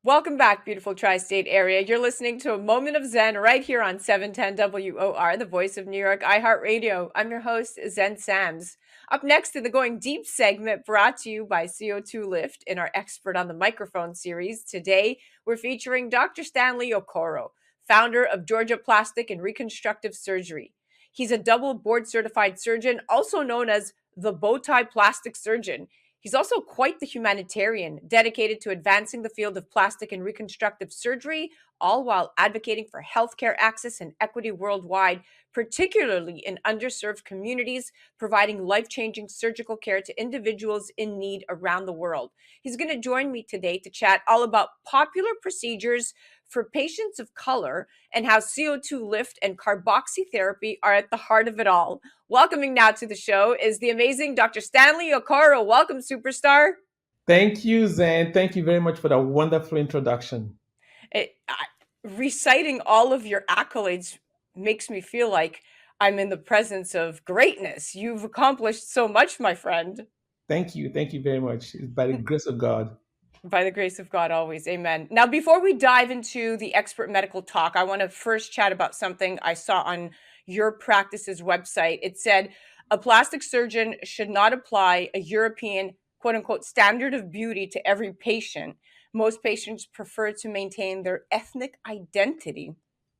Welcome back, beautiful tri-state area. You're listening to A Moment of Xen right here on 710 WOR, the voice of New York, iHeartRadio. I'm your host, Zen Sams. Up next in the Going Deep segment, brought to you by CO2 Lift in our Expert on the Microphone series. Today, we're featuring Dr. Stanley Okoro, founder of Georgia Plastic and Reconstructive Surgery. He's a double board-certified surgeon, also known as the Bowtie Plastic Surgeon. He's also quite the humanitarian, dedicated to advancing the field of plastic and reconstructive surgery, all while advocating for healthcare access and equity worldwide, particularly in underserved communities, providing life changing surgical care to individuals in need around the world. He's going to join me today to chat all about popular procedures for patients of color and how CO2 lift and carboxytherapy are at the heart of it all. Welcoming now to the show is the amazing Dr. Stanley Okoro. Welcome, superstar. Thank you, Zen. Thank you very much for that wonderful introduction. Reciting all of your accolades makes me feel like I'm in the presence of greatness. You've accomplished so much, my friend. Thank you. Thank you very much. It's by the grace of God. By the grace of God, always. Amen. Now, before we dive into the expert medical talk, I want to first chat about something I saw on your practice's website. It said a plastic surgeon should not apply a European quote unquote standard of beauty to every patient. Most patients prefer to maintain their ethnic identity,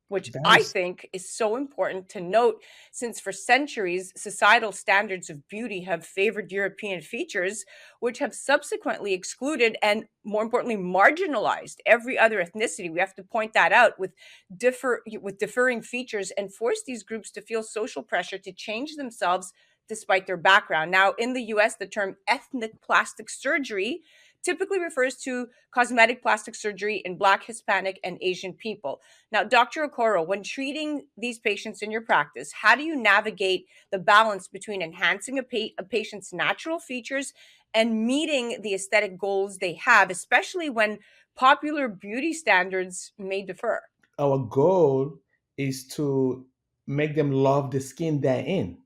which That I is think is so important to note since for centuries, societal standards of beauty have favored European features, which have subsequently excluded and, more importantly, marginalized every other ethnicity. We have to point that out with differing features and force these groups to feel social pressure to change themselves despite their background. Now, in the US, the term ethnic plastic surgery typically refers to cosmetic plastic surgery in Black, Hispanic, and Asian people. Now, Dr. Okoro, when treating these patients in your practice, how do you navigate the balance between enhancing a patient's natural features and meeting the aesthetic goals they have, especially when popular beauty standards may differ? our goal is to make them love the skin they're in.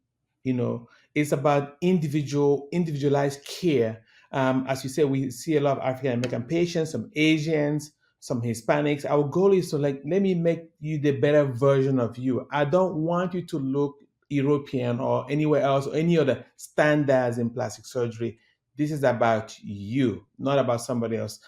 You know, it's about individualized care. As you say, we see a lot of African American patients, some Asians, some Hispanics. Our goal is to let me make you the better version of you. I don't want you to look European or anywhere else or any other standards in plastic surgery. This is about you, not about somebody else.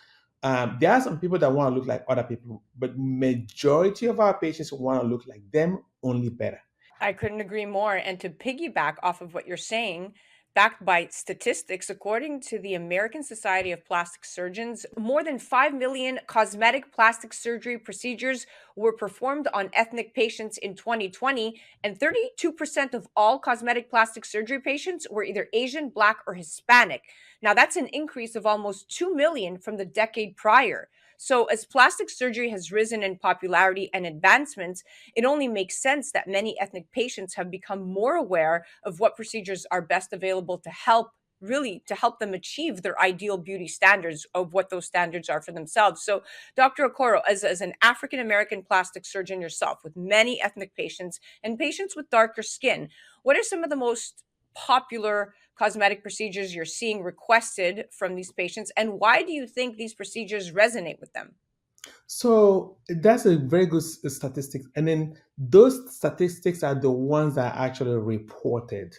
There are some people that want to look like other people, but majority of our patients want to look like them, only better. I couldn't agree more. And to piggyback off of what you're saying, backed by statistics, according to the American Society of Plastic Surgeons, more than 5 million cosmetic plastic surgery procedures were performed on ethnic patients in 2020, and 32% of all cosmetic plastic surgery patients were either Asian, Black, or Hispanic. Now, that's an increase of almost 2 million from the decade prior. So, as plastic surgery has risen in popularity and advancements, it only makes sense that many ethnic patients have become more aware of what procedures are best available to help them achieve their ideal beauty standards of what those standards are for themselves. So, Dr. Okoro, as an African American plastic surgeon yourself with many ethnic patients and patients with darker skin, what are some of the most popular cosmetic procedures you're seeing requested from these patients, and why do you think these procedures resonate with them? So that's a very good statistic. And then those statistics are the ones that are actually reported.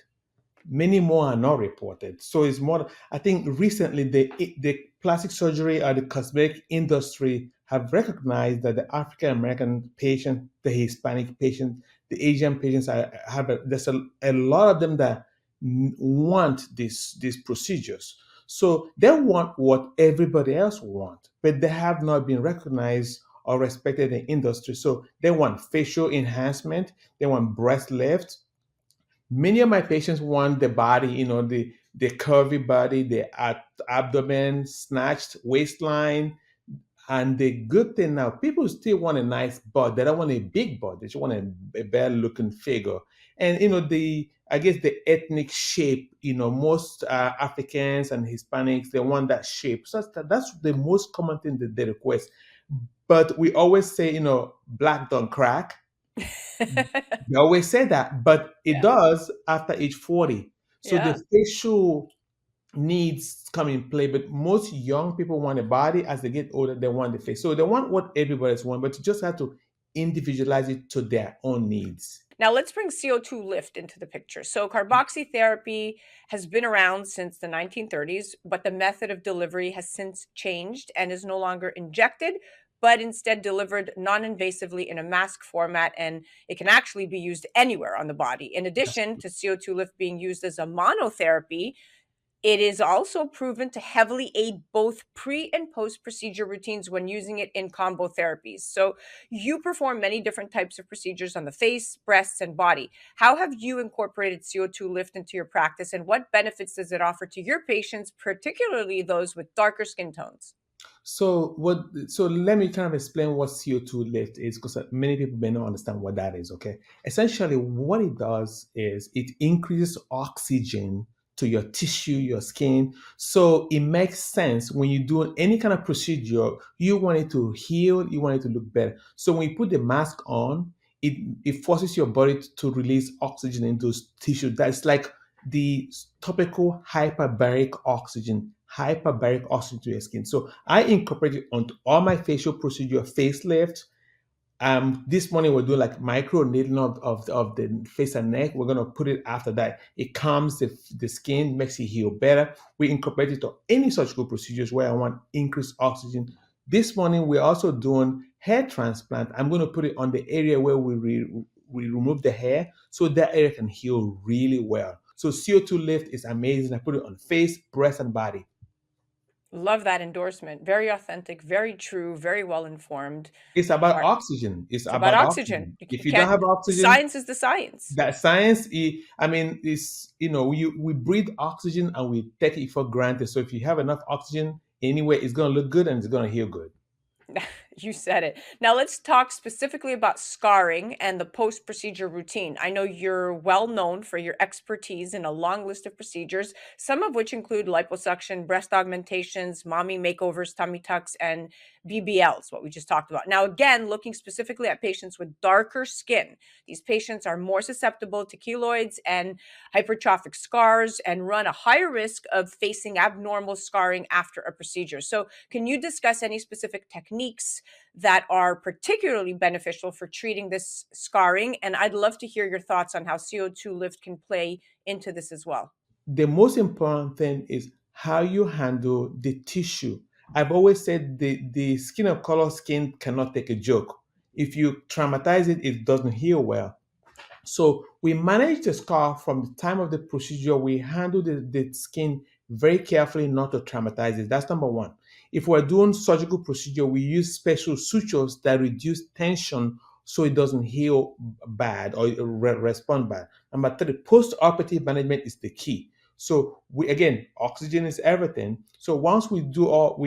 Many more are not reported. So it's more, I think recently the plastic surgery or the cosmetic industry have recognized that the African American patient, the Hispanic patient, the Asian patients there's a lot of them that want these procedures. So they want what everybody else want, but they have not been recognized or respected in the industry. So they want facial enhancement, they want breast lift. Many of my patients want the body, the curvy body, the abdomen, snatched waistline. And the good thing now, people still want a nice butt. They don't want a big butt. They just want a better looking figure. And I guess the ethnic shape. Most Africans and Hispanics they want that shape. So that's the most common thing that they request. But we always say, black don't crack. They always say that, but it Yeah. does after age 40. So the Yeah. facial needs come in play, but most young people want a body. As they get older, they want the face. So they want what everybody's want, but you just have to individualize it to their own needs. Now let's bring CO2 lift into the picture. So carboxytherapy has been around since the 1930s, but the method of delivery has since changed and is no longer injected, but instead delivered non-invasively in a mask format, and it can actually be used anywhere on the body. In addition to CO2 lift being used as a monotherapy, it is also proven to heavily aid both pre and post procedure routines when using it in combo therapies. So, you perform many different types of procedures on the face, breasts, and body. How have you incorporated CO2 lift into your practice, and what benefits does it offer to your patients, particularly those with darker skin tones? So what? So let me kind of explain what CO2 lift is, because many people may not understand what that is. Okay, essentially, what it does is it increases oxygen to your tissue, your skin. So it makes sense when you do any kind of procedure, you want it to heal, you want it to look better. So when you put the mask on, it forces your body to release oxygen into those tissues. That's like the topical hyperbaric oxygen to your skin. So I incorporate it onto all my facial procedure, facelift. This morning we're doing like micro needling of the face and neck. We're gonna put it after that. It calms the skin, makes it heal better. We incorporate it to any surgical procedures where I want increased oxygen. This morning we're also doing hair transplant. I'm gonna put it on the area where we remove the hair, so that area can heal really well. So CO2 lift is amazing. I put it on face, breast, and body. Love that endorsement. Very authentic, very true, very well informed. It's about oxygen. It's It's about about oxygen. oxygen. You If you don't can't, have the oxygen, science is the science. that science, I mean, is we breathe oxygen and we take it for granted. So if you have enough oxygen anyway, it's gonna look good and it's gonna heal good. You said it. Now let's talk specifically about scarring and the post-procedure routine. I know you're well known for your expertise in a long list of procedures, some of which include liposuction, breast augmentations, mommy makeovers, tummy tucks, and BBLs, what we just talked about. Now, again, looking specifically at patients with darker skin, these patients are more susceptible to keloids and hypertrophic scars and run a higher risk of facing abnormal scarring after a procedure. So, can you discuss any specific techniques that are particularly beneficial for treating this scarring? And I'd love to hear your thoughts on how CO2 lift can play into this as well. The most important thing is how you handle the tissue. I've always said the skin of color skin cannot take a joke. If you traumatize it, it doesn't heal well. So we manage the scar from the time of the procedure. We handle the skin very carefully not to traumatize it. That's number one. If we're doing surgical procedure, we use special sutures that reduce tension so it doesn't heal bad or respond bad. Number three, post-operative management is the key. So we again, oxygen is everything. So once we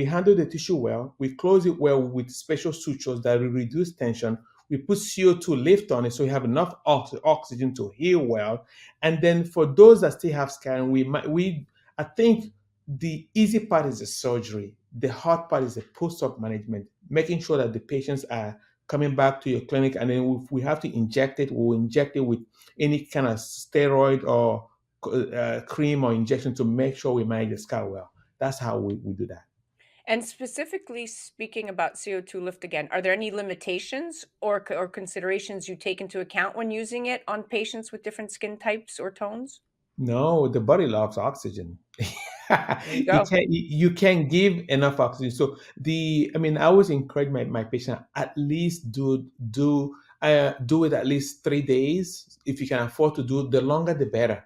handle the tissue well, we close it well with special sutures that will reduce tension. We put CO2 lift on it so you have enough oxygen to heal well. And then for those that still have scarring, I think the easy part is the surgery. The hard part is the post-op management, making sure that the patients are coming back to your clinic. And then if we have to inject it, we'll inject it with any kind of steroid or cream or injection to make sure we manage the scar well. That's how we do that. And specifically speaking about CO2 lift again, are there any limitations or considerations you take into account when using it on patients with different skin types or tones? No, the body loves oxygen. There you go. You can give enough oxygen. So I mean, I always encourage my patient at least do it at least 3 days. If you can afford to do, the longer the better.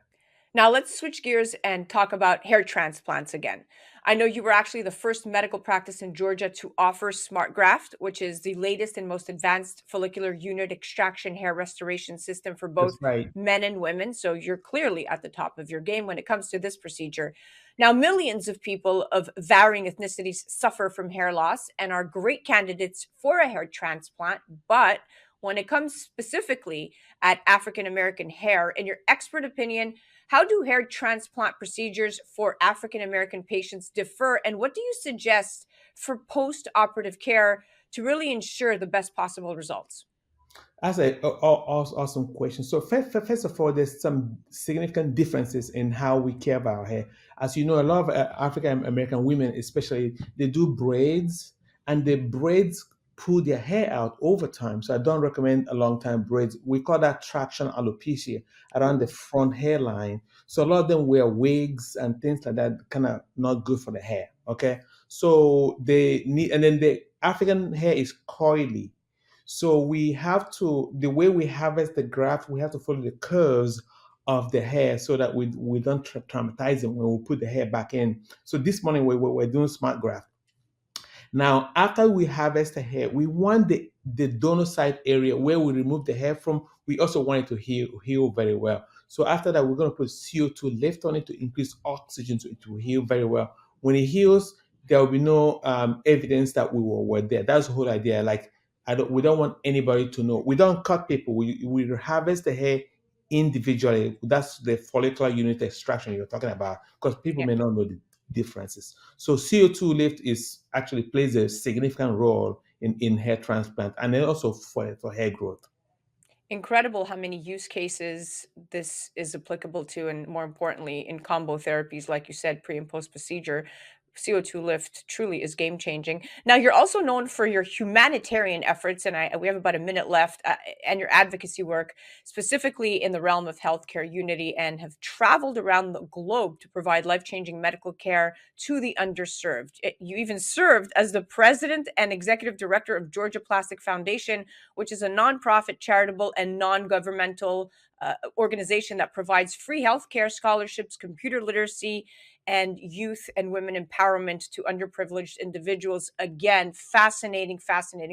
Now let's switch gears and talk about hair transplants again. I know you were actually the first medical practice in Georgia to offer Smart Graft, which is the latest and most advanced follicular unit extraction hair restoration system for That's both right. men and women. So you're clearly at the top of your game when it comes to this procedure. Now, millions of people of varying ethnicities suffer from hair loss and are great candidates for a hair transplant. But when it comes specifically at African American hair, in your expert opinion, how do hair transplant procedures for African American patients differ? And what do you suggest for post operative care to really ensure the best possible results? That's a awesome question. So first of all, there's some significant differences in how we care about our hair. As you know, a lot of African American women, especially, they do braids, and the braids pull their hair out over time. So I don't recommend a long time braids. We call that traction alopecia around the front hairline. So a lot of them wear wigs and things like that, kind of not good for the hair. Okay, so they need, and then the African hair is coily, so we have to, the way we harvest the graft, we have to follow the curves of the hair so that we don't traumatize them when we put the hair back in. So this morning we're doing smart graft. Now, after we harvest the hair, we want the donor site area where we remove the hair from, we also want it to heal very well. So after that, we're going to put CO2 lift on it to increase oxygen so it will heal very well. When it heals, there will be no evidence that we were there. That's the whole idea. Like, we don't want anybody to know. We don't cut people. We harvest the hair individually. That's the follicular unit extraction you're talking about, because people Yeah. may not know the differences. So CO2 lift is actually plays a significant role in hair transplant, and then also for hair growth. Incredible how many use cases this is applicable to, and more importantly, in combo therapies, like you said, pre and post procedure. CO2 lift truly is game changing. Now, you're also known for your humanitarian efforts, and we have about a minute left, and your advocacy work, specifically in the realm of healthcare unity, and have traveled around the globe to provide life changing medical care to the underserved. You even served as the president and executive director of Georgia Plastic Foundation, which is a nonprofit, charitable, and non governmental organization that provides free healthcare, scholarships, computer literacy, and youth and women empowerment to underprivileged individuals. Again, fascinating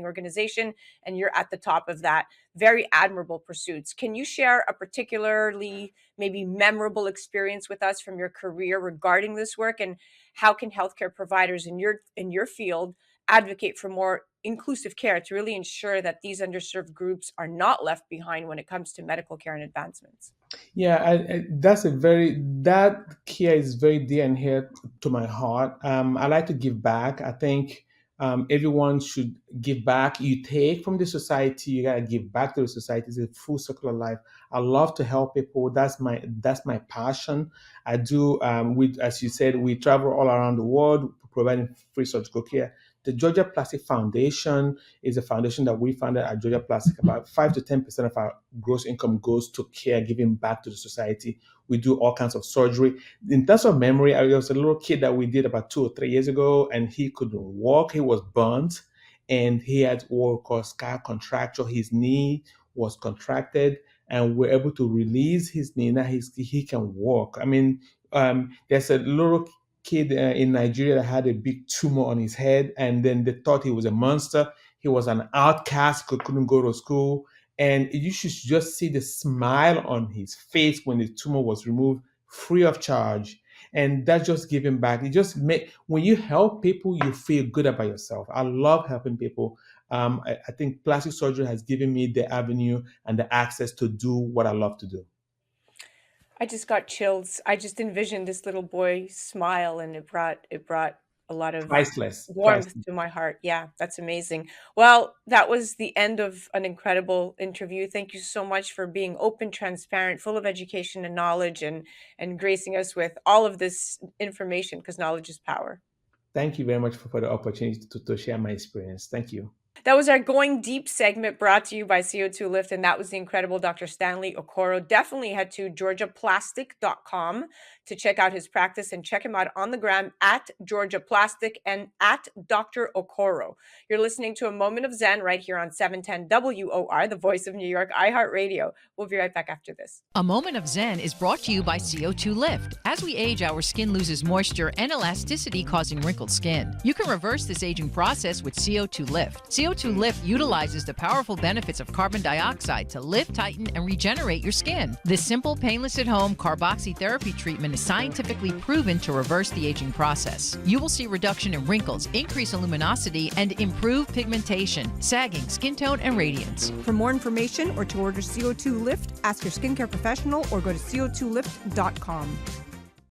organization. And you're at the top of that. Very admirable pursuits. Can you share a particularly maybe memorable experience with us from your career regarding this work? And how can healthcare providers in your field advocate for more inclusive care to really ensure that these underserved groups are not left behind when it comes to medical care and advancements? Yeah, that care is very dear and here to my heart. I like to give back. I think everyone should give back. You take from the society, you gotta give back to the society. It's a full circle of life. I love to help people. That's my passion. I do. As you said, we travel all around the world providing free surgical care. The Georgia Plastic Foundation is a foundation that we founded at Georgia Plastic. About 5 to 10% of our gross income goes to care, giving back to the society. We do all kinds of surgery. In terms of memory, I was a little kid that we did about 2 or 3 years ago, and he couldn't walk. He was burnt, and he had what we call scar contracture. His knee was contracted, and we're able to release his knee. Now he can walk. I mean, there's a little kid in Nigeria that had a big tumor on his head, and then they thought he was a monster. He was an outcast, couldn't go to school, and you should just see the smile on his face when the tumor was removed, free of charge. And that's just giving back. It just make when you help people, you feel good about yourself. I love helping people. I think plastic surgery has given me the avenue and the access to do what I love to do. I just got chills. I just envisioned this little boy smile, and it brought a lot of Priceless, warmth priceless. to my heart. Yeah, that's amazing. Well, that was the end of an incredible interview. Thank you so much for being open, transparent, full of education and knowledge, and gracing us with all of this information, because knowledge is power. Thank you very much for the opportunity to share my experience. Thank you. That was our Going Deep segment, brought to you by CO2 Lift, and that was the incredible Dr. Stanley Okoro. Definitely head to GeorgiaPlastic.com to check out his practice, and check him out on the gram at GeorgiaPlastic and at Dr. Okoro. You're listening to A Moment of Zen right here on 710 WOR, the voice of New York, iHeartRadio. We'll be right back after this. A Moment of Zen is brought to you by CO2 Lift. As we age, our skin loses moisture and elasticity, causing wrinkled skin. You can reverse this aging process with CO2 Lift. CO2 Lift utilizes the powerful benefits of carbon dioxide to lift, tighten, and regenerate your skin. This simple, painless at-home carboxytherapy treatment is scientifically proven to reverse the aging process. You will see reduction in wrinkles, increase in luminosity, and improve pigmentation, sagging, skin tone, and radiance. For more information or to order CO2 Lift, ask your skincare professional or go to co2lift.com.